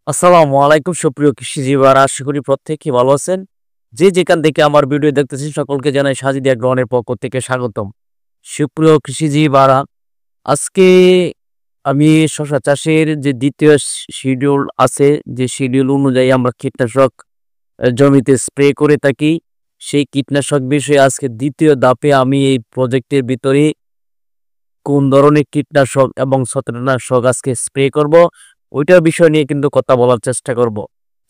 আসসালামু আলাইকুম সুপ্রিয় কৃষিজীবীরা, আশা করি প্রত্যেকেই ভালো আছেন। যে যেখান থেকে আমার ভিডিও দেখতেছেন সকলকে জানাই সাজিদ গ্রহণের পক্ষ থেকে স্বাগতম। সুপ্রিয় কৃষিজীবীরা, আজকে আমি শসা চাষের যে দ্বিতীয় শিডিউল আছে, যে শিডিউল অনুযায়ী আমরা কীটনাশক জমিতে স্প্রে করে থাকি, সেই কীটনাশক বিষয়ে আজকে দ্বিতীয় ধাপে আমি এই প্রজেক্টের ভিতরে কোন ধরনের কীটনাশক এবং ছত্রাকনাশক আজকে স্প্রে করব, ওইটার বিষয় নিয়ে কিন্তু কথা বলার চেষ্টা করব।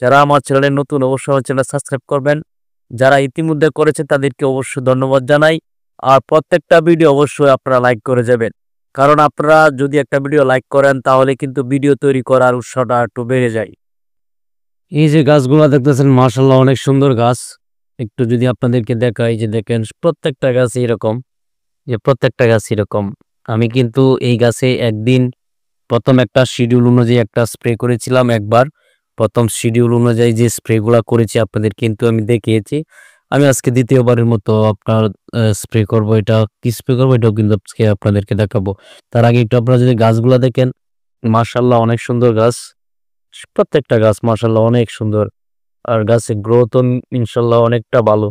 যারা আমার চ্যানেলে নতুন অবশ্যই আমার চ্যানেল সাবস্ক্রাইব করবেন। যারা ইতিমধ্যে করেছেন তাদেরকে অবশ্যই ধন্যবাদ জানাই। আর প্রত্যেকটা ভিডিও অবশ্যই আপনারা লাইক করে যাবেন। কারণ আপনারা যদি একটা ভিডিও লাইক করেন তাহলে কিন্তু ভিডিও তৈরি করার উৎসাহটা একটু বেড়ে যায়। এই যে গাছগুলো দেখতেছেন মাশাআল্লাহ অনেক সুন্দর গাছ। একটু যদি আপনাদেরকে দেখাই, যে দেখেন প্রত্যেকটা গাছ এরকম, প্রত্যেকটা গাছ এরকম। আমি কিন্তু এই গাছে একদিন প্রথম একটা শিডিউল অনুযায়ী একটা স্প্রে করেছিলাম একবার। প্রথম শিডিউল অনুযায়ী যে স্প্রেগুলা করেছি আপনাদের কিন্তু আমি দেখিয়েছি। আমি আজকে দ্বিতীয়বারের মতো আপনার স্প্রে করব। এটা কি স্প্রে করব এটাও কিন্তু আজকে আপনাদেরকে দেখাবো। তার আগে একটু আপনারা যদি গাছগুলা দেখেন, মাশাআল্লাহ অনেক সুন্দর গাছ। প্রত্যেকটা গাছ মাশাআল্লাহ অনেক সুন্দর। আর গাছের গ্রোথও ইনশাআল্লাহ অনেকটা ভালো।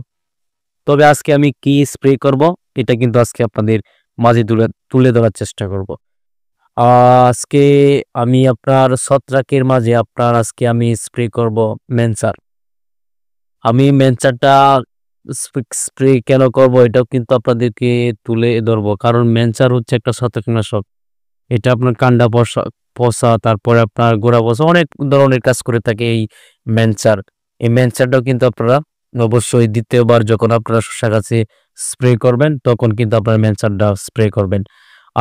তবে আজকে আমি কি স্প্রে করব এটা কিন্তু আজকে আপনাদের মাঝে তুলে ধরার চেষ্টা করব। আজকে আমি আপনার ছত্রাকের মাঝে আজকে আমি স্প্রে করব মেনসার। আমি মেনসারটা স্প্রে কেন করব এটাও কিন্তু আপনাদেরকে তুলে ধরবো। কারণ মেনসার হচ্ছে একটা ছত্রাকনাশক। এটা আপনার কান্ডা পচা, তারপরে আপনার গোড়া পচা অনেক ধরনের কাজ করে থাকে এই মেনসার। এই মেনসারটাও কিন্তু আপনারা অবশ্যই দ্বিতীয়বার যখন আপনারা শসা গাছে স্প্রে করবেন তখন কিন্তু আপনারা মেনসারটা স্প্রে করবেন।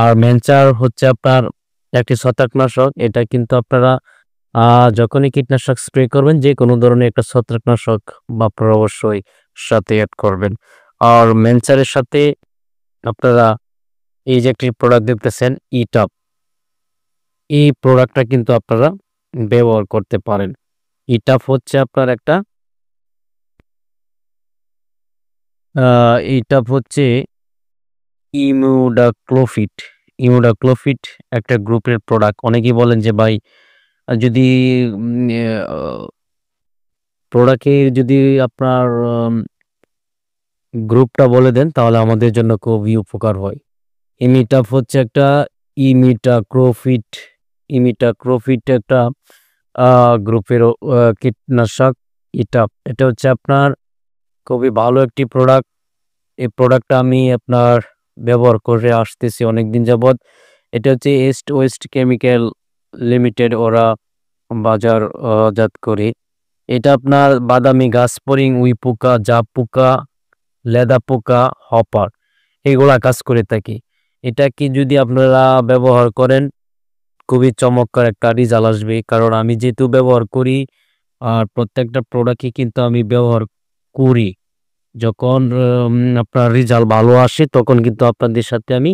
আর মেনসার হচ্ছে আপনার একটি ছত্রাকনাশক। এটা কিন্তু আপনারা যখনই কীটনাশক স্প্রে করবেন যে কোনো ধরনের একটা ছত্রাকনাশক আপনারা অবশ্যই সাথে এড করবেন। আর মেনসারের সাথে আপনারা এই যে একটি প্রোডাক্ট দেখতেছেন ইটপ, এই প্রোডাক্টটা কিন্তু আপনারা ব্যবহার করতে পারেন। ইটপ হচ্ছে আপনার একটা ইটপ হচ্ছে ইমিউডাক্লোপিড। ইমিউডাক্লোপিড একটা গ্রুপের প্রোডাক্ট। অনেকেই বলেন যে ভাই যদি প্রোডাক্টের যদি আপনার গ্রুপটা বলে দেন তাহলে আমাদের জন্য খুবই উপকার হয়। ইমিটাপ হচ্ছে একটা ইমিটাক্লোপিড। ইমিটাক্লোপিড একটা গ্রুপের কীটনাশক ইটাপ। এটা হচ্ছে আপনার খুবই ভালো একটি প্রোডাক্ট। এই প্রোডাক্টটা আমি আপনার ব্যবহার করে আসতেছি অনেকদিন যাবৎ। এটা হচ্ছে ইস্ট ওয়েস্ট কেমিক্যাল লিমিটেড, ওরা বাজারজাত করে। এটা আপনার বাদামি গাছ ফড়িং, উই পোকা, জাপ পোকা, লেদা পোকা, হপার এগুলা কাজ করে থাকি। এটা কি যদি আপনারা ব্যবহার করেন খুবই চমৎকার একটা রেজাল্ট আসবে। কারণ আমি যেহেতু ব্যবহার করি আর প্রত্যেকটা প্রোডাক্টই কিন্তু আমি ব্যবহার করি। যখন আপনার রেজাল্ট ভালো আসে তখন কিন্তু আপনাদের সামনে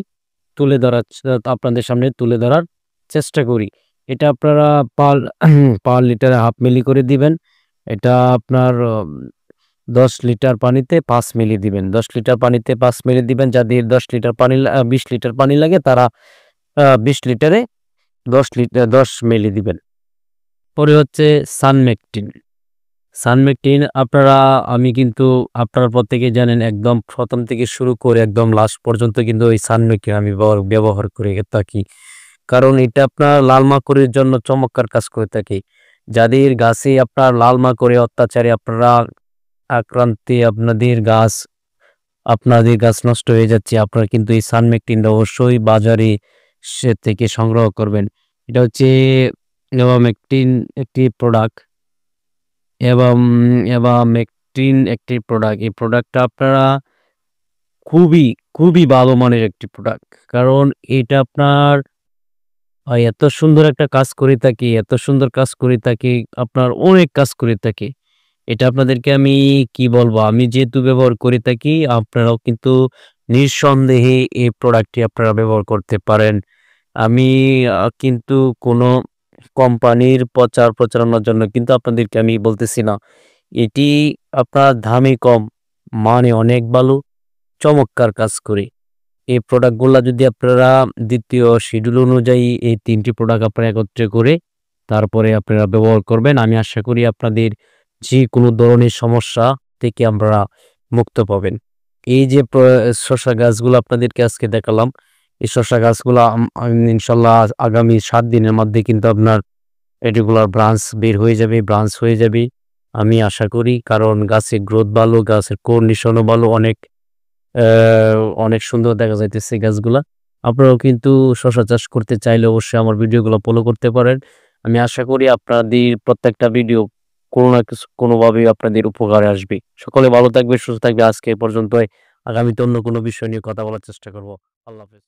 তুলে ধরার চেষ্টা করি। এটা আপনারা পার পার লিটারে 1/2 মিলি করে দিবেন। এটা আপনার 10 লিটার পানিতে 5 মিলি দিবেন। 10 লিটার পানিতে 5 মিলি দিবেন। যাদের 20 লিটার পানি লাগে তারা 20 লিটারে 10 মিলি দিবেন। পরে হচ্ছে সানমেকটিন। সানমেকটিন আমি কিন্তু আপনারা প্রত্যেকেই জানেন একদম প্রথম থেকে শুরু করে একদম লাস্ট পর্যন্ত কিন্তু ওই সানমেকটিন আমি ব্যবহার করে থাকি। কারণ এটা আপনার লাল মাকড়ের জন্য চমৎকার কাজ করে থাকে। যাদের গাছে আপনার লাল মাকড়ে অত্যাচারে আক্রান্তে আপনাদের গাছ নষ্ট হয়ে যাচ্ছে, আপনারা কিন্তু এই সানমেকটিনটা অবশ্যই বাজারে থেকে সংগ্রহ করবেন। এটা হচ্ছে এভামেকটিন একটি প্রোডাক্ট এবং এভামেকটিন একটি প্রোডাক্ট। এই প্রোডাক্টটা আপনারা খুবই খুবই ভালো মানের একটি প্রোডাক্ট। কারণ এটা আপনার এত সুন্দর একটা কাজ করে থাকি, এত সুন্দর কাজ করে থাকি, আপনার অনেক কাজ করে থাকি। এটা আপনাদেরকে আমি কি বলবো, আমি যেহেতু ব্যবহার করে থাকি আপনারাও কিন্তু নিঃসন্দেহে এই প্রোডাক্টটি আপনারা ব্যবহার করতে পারেন। আমি কিন্তু কোনো কোম্পানির প্রচারণার জন্য কিন্তু আপনাদেরকে আমি বলতেছি না। এটি আপনার দামে কম, মানে অনেক ভালো, চমৎকার কাজ করে। এই প্রোডাক্টগুলা যদি আপনারা দ্বিতীয় শিডিউল অনুযায়ী এই 3টি প্রোডাক্ট আপনারা একত্রে করে তারপরে আপনারা ব্যবহার করবেন। আমি আশা করি আপনাদের যে কোনো ধরনের সমস্যা থেকে আমরা মুক্ত পাবেন। এই যে শসা গাছগুলো আপনাদেরকে আজকে দেখালাম, এই শসা গাছগুলা ইনশাল্লাহ আগামী ৭ দিনের মধ্যে কিন্তু আপনার রেডিকুলার ব্রাঞ্চ হয়ে যাবে। আমি আশা করি, কারণ গাছের গ্রোথ ভালো, গাছের কন্ডিশনও ভালো, অনেক সুন্দর দেখা যাইতেছে গাছগুলা। আপনারাও কিন্তু শসা চাষ করতে চাইলে অবশ্যই আমার ভিডিওগুলো ফলো করতে পারেন। আমি আশা করি আপনাদের প্রত্যেকটা ভিডিও কোনো না কিছু কোনোভাবেই আপনাদের উপকারে আসবে। সকলে ভালো থাকবে, সুস্থ থাকবে। আজকে এ পর্যন্তই। আগামীতে অন্য কোনো বিষয় নিয়ে কথা বলার চেষ্টা করব। আল্লাহ হাফেজ।